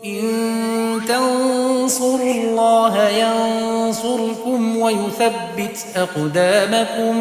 إن تنصروا الله ينصركم ويثبت أقدامكم.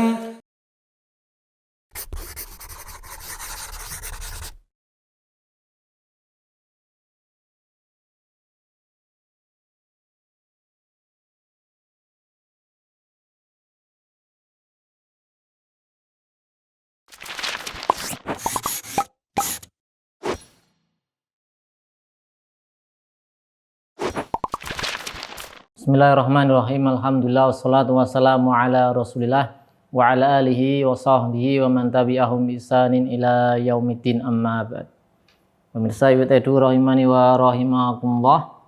Bismillahirrahmanirrahim. Alhamdulillah wassalatu wassalamu ala Rasulillah wa ala alihi wa sahbihi wa man tabi'ahum bi ihsanin ila yaumiddin, amma ba'd. Pemirsa YTEDU rahimani wa rahimakumullah.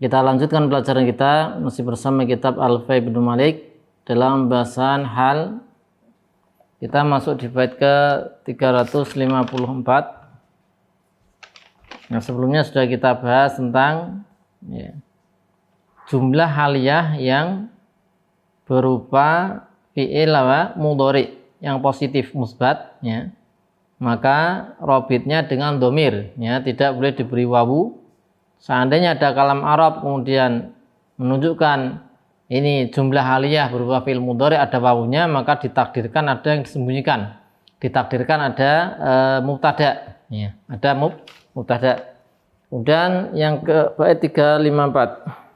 Kita lanjutkan pelajaran kita masih bersama kitab Alfiya Ibnu Malik dalam pembahasan hal. Kita masuk di bait ke 354. Nah, sebelumnya sudah kita bahas tentang jumlah haliyah yang berupa fi'il mudhari yang positif musbat, ya, maka robitnya dengan domir, ya, tidak boleh diberi wawu. Seandainya ada kalam Arab kemudian menunjukkan ini jumlah haliyah berupa fi'il mudhari ada wawunya, maka ditakdirkan ada yang disembunyikan, ditakdirkan ada mubtada, ya, ada mubtada. Kemudian yang ke bait 354.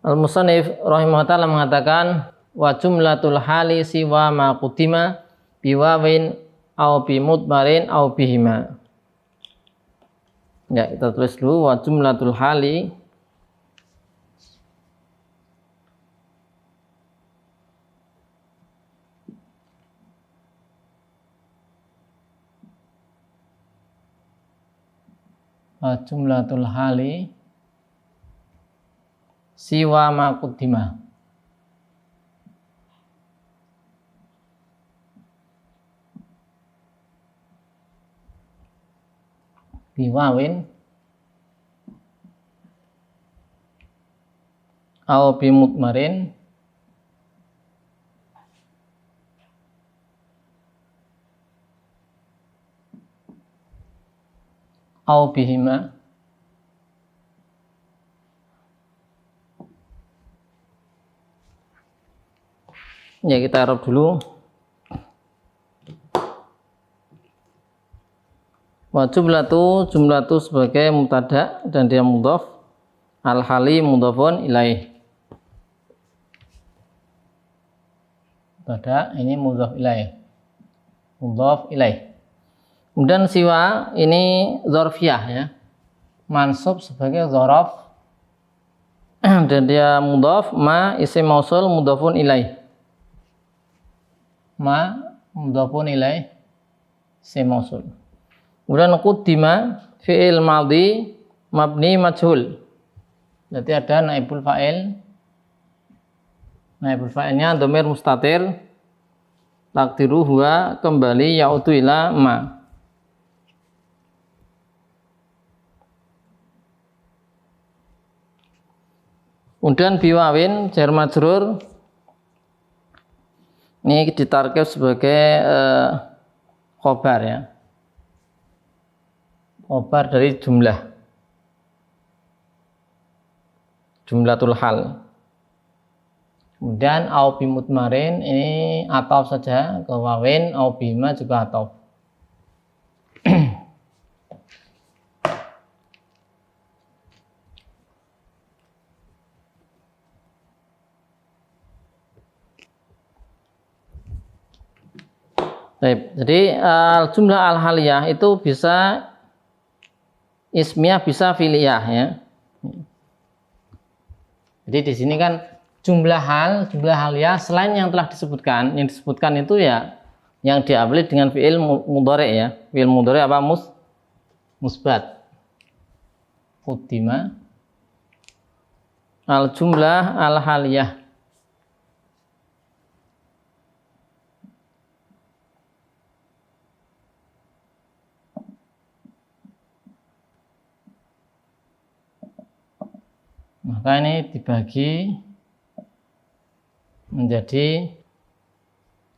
Al-Musannif rahimahullah ta'ala mengatakan wa jumlatul hali siwa ma qudima biwawin au bimudmarin au bihima. Ya, kita tulis dulu wa jumlatul hali siwa ma qudima biwawin au bimudmarin au bihima. Ya, kita arab dulu. Wa jumlatu sebagai mubtada dan dia mudhaf, al-hali mudhafun ilaih. Mubtada ini mudhaf ilaih. Mudhaf ilaih. Kemudian siwa ini dzarfiyah, ya. Mansub sebagai dzaraf dan dia mudhaf, ma isim mausul mudhafun ilaih. Ma mudhafun ilaih isim mausul. Kemudian quddima fi'il madhi mabni majhul. Jadi ada naibul fa'il. Naibul fa'ilnya dhamir mustatir. Takdiru huwa kembali yaudu ila ma. Kemudian biwawin jar majrur ini ditarkib sebagai khobar, ya. Khobar dari jumlatul hal. Kemudian au bimudmarin ini ataf saja ke wawin, au bima juga ataf. Jadi jumlah al-haliyah itu bisa ismiyah, bisa fi'liyah, ya. Jadi di sini kan jumlah haliyah selain yang telah disebutkan, yang disebutkan itu ya yang diawali dengan fi'il mudhari, ya. Fi'il mudhari apa? Musbat. Quddima al-jumlah al-haliyah. Maka ini dibagi menjadi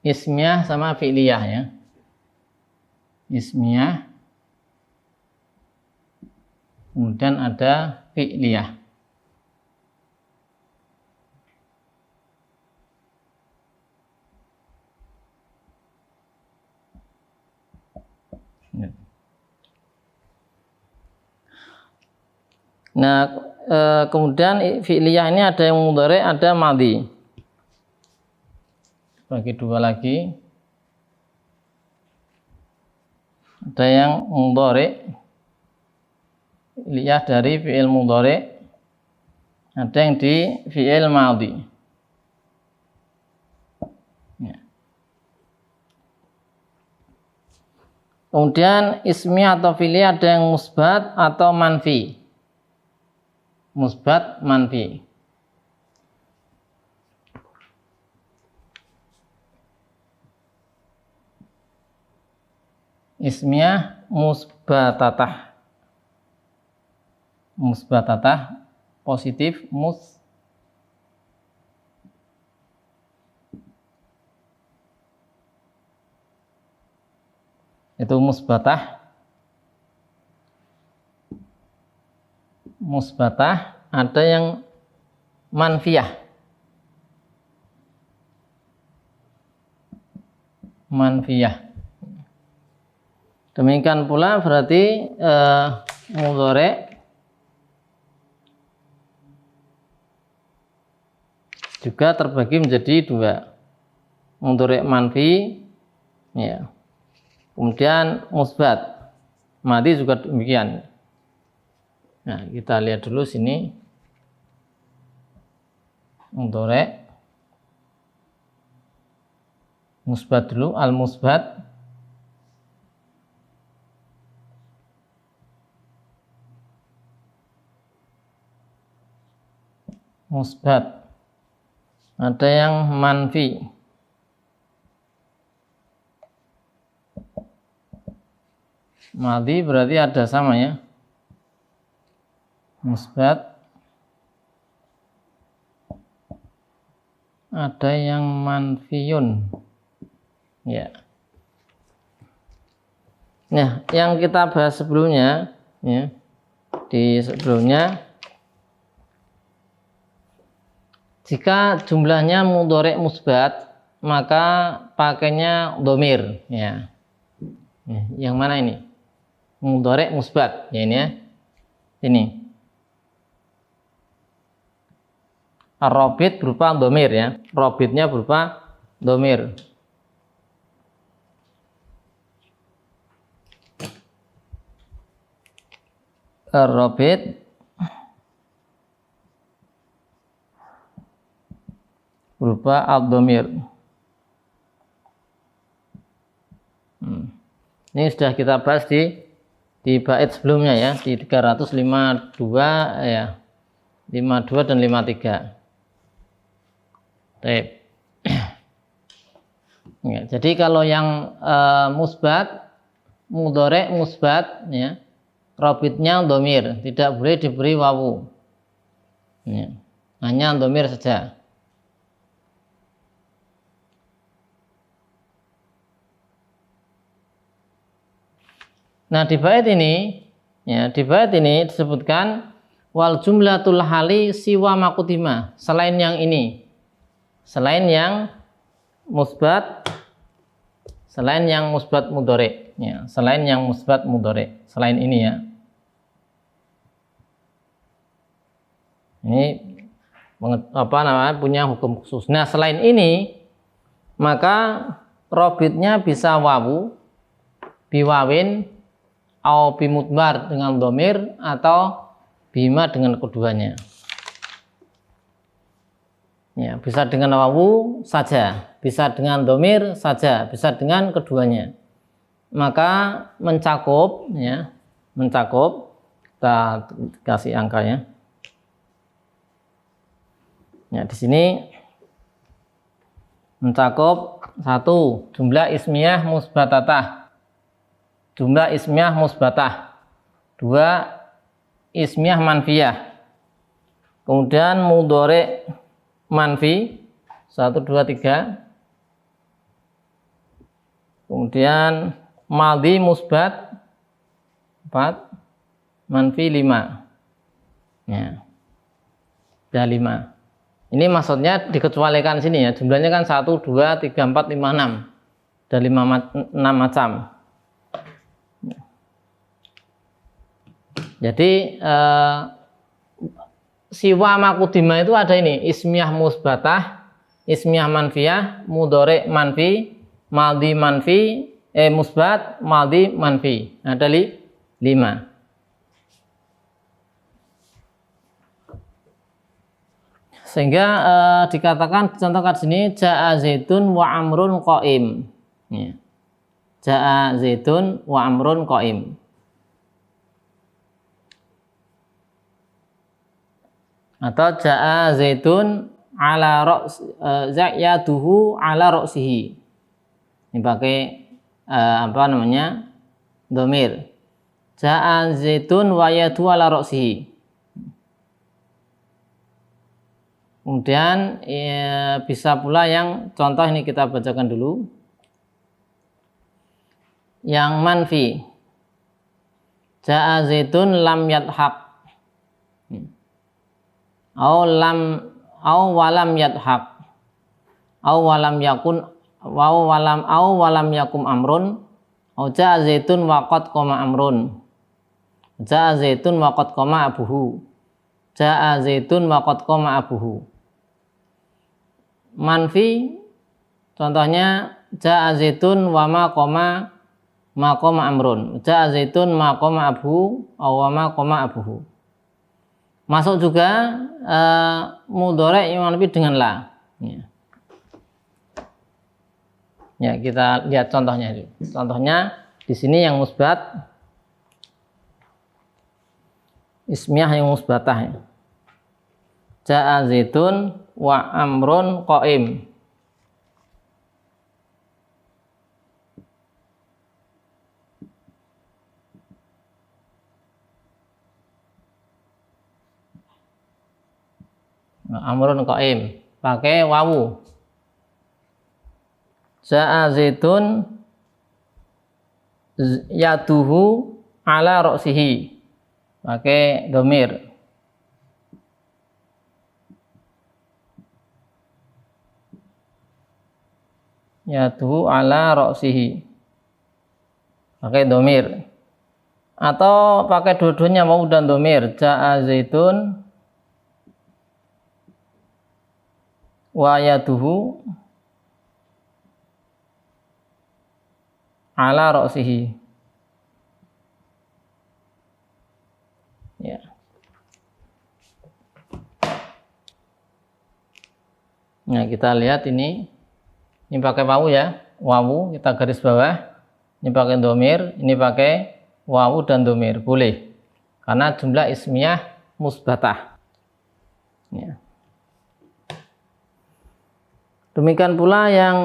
ismiyah sama fi'liyah ya. Ismiyah, kemudian ada fi'liyah. Nah, kemudian fi'liyah ini ada yang mudhari', ada madhi. Bagi dua lagi. Ada yang mudhari', fi'liyah dari fi'il mudhari', ada yang di fi'il madhi. Ya. Kemudian ismiyah atau fi'liyah ada yang musbat atau manfi. Musbat, manfi. Ismiyah musbatatah. Musbatatah positif, itu musbatah. Musbatah, ada yang manfiyah. Manfiyah. Demikian pula berarti mudhari' juga terbagi menjadi dua. Mudhari' manfi, ya. Kemudian musbat. Madhi juga demikian. Nah, kita lihat dulu sini mudhari' musbat dulu, al-musbat. Musbat. Ada yang manfi. Madhi berarti ada sama ya. Musbat. Ada yang manfiyun. Ya. Nah, yang kita bahas sebelumnya ya. Di sebelumnya, jika jumlahnya mudhari' musbat, maka pakainya dhamir ya. Yang mana ini? Mudhari' musbat ya, ini ya. Ini. Ar-rabit berupa dhamir ya. Rabitnya berupa dhamir. Ar-rabit berupa ad-dhamir. Ini sudah kita bahas di bait sebelumnya ya, di 352 ya. 52 dan 53. Baik. Ya, jadi kalau yang musbat, mudhari' musbat ya, rabitnya dhamir, tidak boleh diberi wawu. Ya, hanya dhamir saja. Nah, di bait ini ya, di bait ini disebutkan wal jumlatul hali siwa makutima, selain yang ini, selain yang musbat, selain yang musbat mudhari' ya, selain yang musbat mudhari', selain ini ya. Ini apa namanya, punya hukum khusus. Nah, selain ini maka robitnya bisa wawu, biwawin, au bimudbar dengan dhamir, atau bima dengan keduanya. Ya, bisa dengan wawu saja, bisa dengan dhamir saja, bisa dengan keduanya. Maka mencakup ya, mencakup, kita kasih angkanya. Ya, di sini mencakup 1. Jumlah ismiyah musbatatah. Jumlah ismiyah musbatah. 2. Ismiyah manfiyah. Kemudian mudhari' manfi. 1, 2, 3. Kemudian madhi musbat 4, manfi 5. Ya. Ada 5. Ini maksudnya dikecualikan sini ya. Jumlahnya kan 1, 2, 3, 4, 5, 6. Ada 6 macam. Jadi siwa makudimah itu ada ini, ismiyah musbatah, ismiyah manfiyah, mudhari manfi, madhi manfi, musbat, madhi manfi. Ada 5. Sehingga dikatakan contohkan sini ja'a zaitun wa amrun qaim. Ya. Ja'a zaitun wa amrun qaim. Atau ja'a zaitun ala ra's yaduhu ala ra'sihi. Ini pakai dhamir. Ja'a zaitun wa yadu ala ra'sihi. Kemudian bisa pula yang contoh ini kita bacakan dulu. Yang manfi. Ja'a zaitun lam yadhaq. Au walam yadhaq. Au walam yakum amrun. Au ja'a zaitun wa qad qama amrun. Ja'a zaitun wa qad qama abuhu. Ja'a zaitun wa qad qama abuhu. Manfi contohnya ja'a zaitun wa ma qama amrun. Ja'a zaitun ma qama abuhu wa ma qama abuhu. Masuk juga mudhari yang lebih dengan la. Ya, kita lihat contohnya dulu. Contohnya di sini yang musbat, ismiyah yang musbatah. Ja'a zaitun wa amrun qaim. Amrun qaim pakai wawu. Ja'a zaitun yaduhu ala ra'sihi pakai dhamir. Yaduhu ala ra'sihi pakai dhamir. Atau pakai dua-duanya wawu dan dhamir. Ja'a zaitun wa yaduhu ala ra'sihi. Ya. Nah, kita lihat ini pakai wawu ya. Wawu kita garis bawah. Ini pakai dhamir, ini pakai wawu dan dhamir. Boleh. Karena jumlah ismiyah musbatah. Ya. Demikian pula yang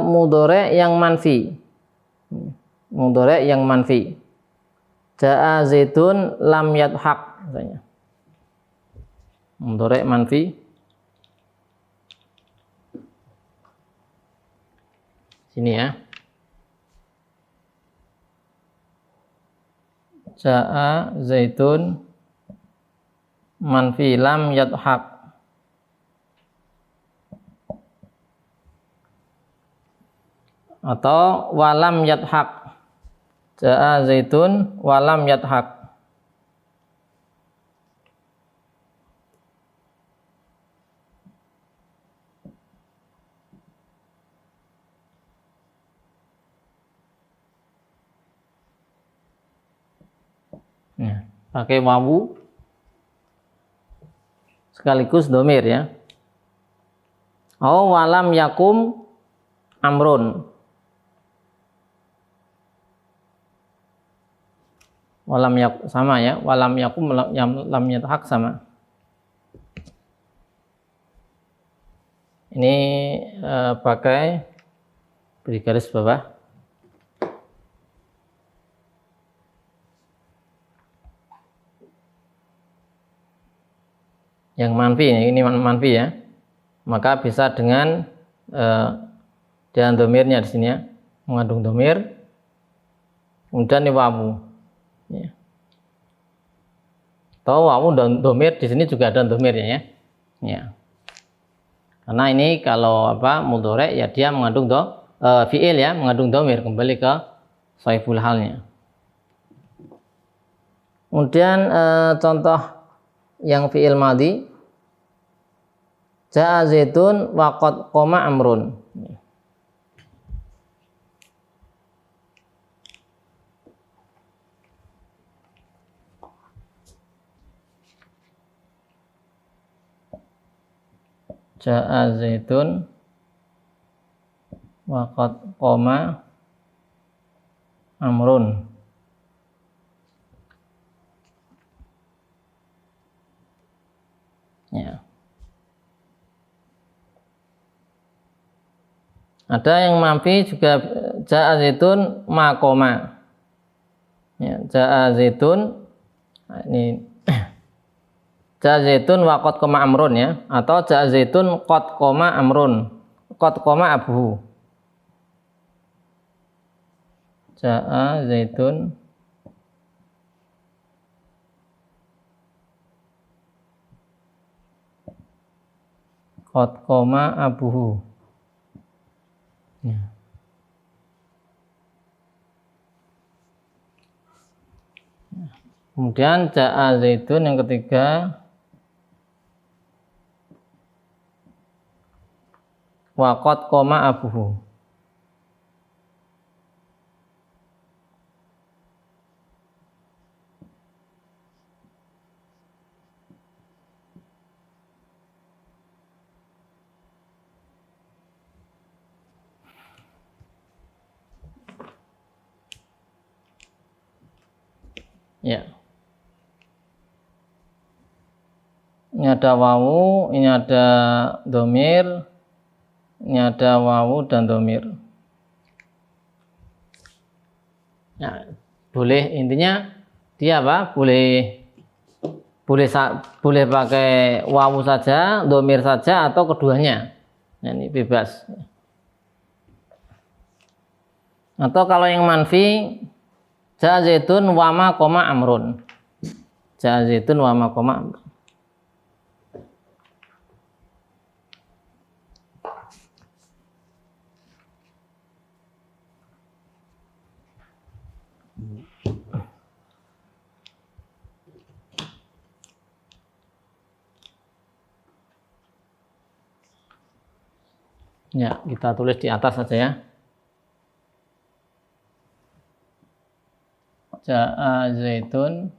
mudhari yang manfi. Mudhari yang manfi. Ja'a zaitun lam yadhaq misalnya. Mudhari manfi. Sini ya. Ja'a zaitun manfi lam yadhaq. Atau walam yadhaq. Ja'a zaitun walam yadhaq. Nah, pakai wawu sekaligus dhamir ya. Oh walam yakum amrun. Walam yakum sama ya. Walam yakum lam yadhaq sama. Ini pakai beri garis bawah. Yang manfi ini manfi ya. maka bisa dengan domirnya di sini ya, mengandung domir, kemudian wawu. Ya. Atau wawu dan domir di sini juga ada domirnya ya. Ya. Karena ini kalau mudhari ya dia mengandung fi'il ya, mengandung domir, kembali ke shaiful halnya. Kemudian contoh yang fi'il madhi, ja'a zaitun wa qad qama amrun. Ja'a zaitun wa qad qama amrun. Ya. Ada yang manfi juga, ja'a zaitun ma qama. Ya, ja'a zaitun ini ja'a zaitun wa qad qama amrun ya, atau ja'a zaitun qad qama amrun, qad qama abuhu. Ja'a zaitun qad qama abuhu. Ya. Kemudian ja'a zaitun yang ketiga, wa qad qama abuhu. Ya. Ini ada wawu, ini ada domir, ini ada wawu dan domir. Ya, boleh, intinya dia boleh pakai wawu saja, domir saja, atau keduanya. Nah, ini bebas. Atau kalau yang manfi, ja'a zaitun wa ma qama amrun. Ja'a zaitun wa ma qama amrun. Ya, kita tulis di atas saja ya. Ja'a zaitun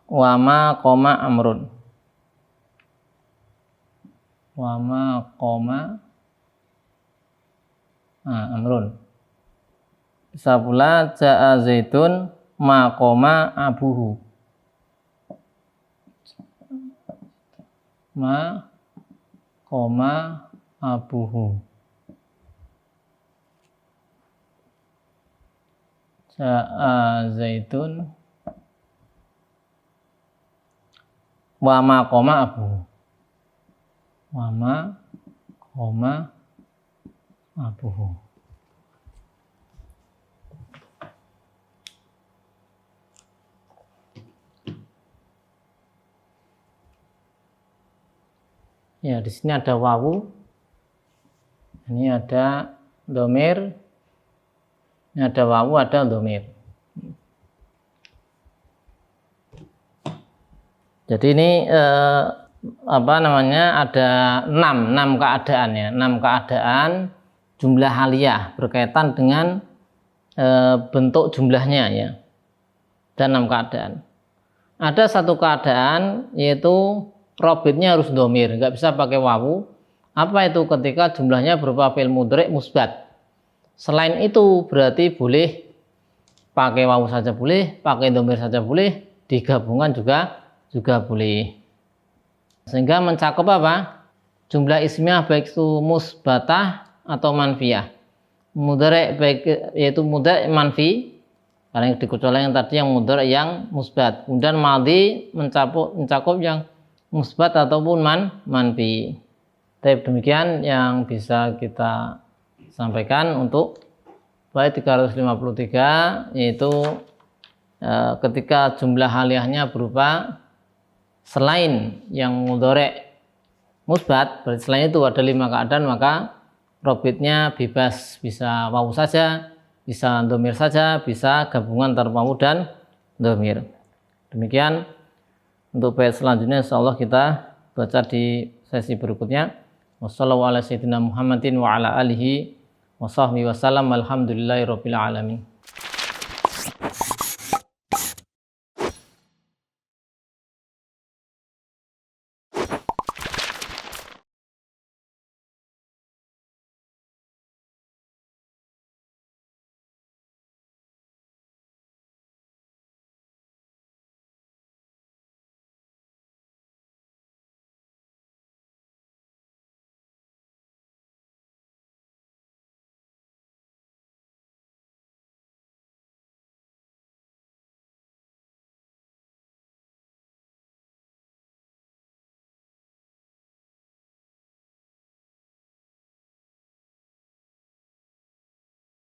wa ma qama amrun. Wa ma qama amrun. Bisa pula ja'a zaitun ma qama abuhu. Ma qama abuhu. Ja'a zaitun wa ma qama abuhu. Wa ma qama abuhu. Ya, di sini ada wawu, ini ada domir, ini ada wawu, ada domir. Jadi ini ada 6 keadaan ya, 6 keadaan jumlah haliyah berkaitan dengan bentuk jumlahnya ya. Dan 6 keadaan. Ada satu keadaan yaitu robitnya harus domir, nggak bisa pakai wawu. Apa itu? Ketika jumlahnya berupa fi'il mudhari' musbat. Selain itu berarti boleh pakai wawu saja boleh, pakai domir saja boleh, digabungkan juga boleh. Sehingga mencakup jumlah ismiyah baik itu musbatah atau manfiyah. Mudhari' baik yaitu mudhari' manfi, karena yang dikecualikan tadi yang mudhari' yang musbat. Kemudian madhi mencakup yang musbat ataupun manfi. Tapi demikian yang bisa kita sampaikan untuk bait 353, yaitu ketika jumlah aliyahnya berupa selain yang mudhari' musbat, berarti selain itu ada 5 keadaan, maka robitnya bebas, bisa wawu saja, bisa dhamir saja, bisa gabungan antara wawu dan dhamir. Demikian untuk bait selanjutnya insyaallah kita baca di sesi berikutnya. Wassallallahu ala sayyidina Muhammadin wa ala alihi wa sahbihi wasallam. Alhamdulillahirabbil alamin.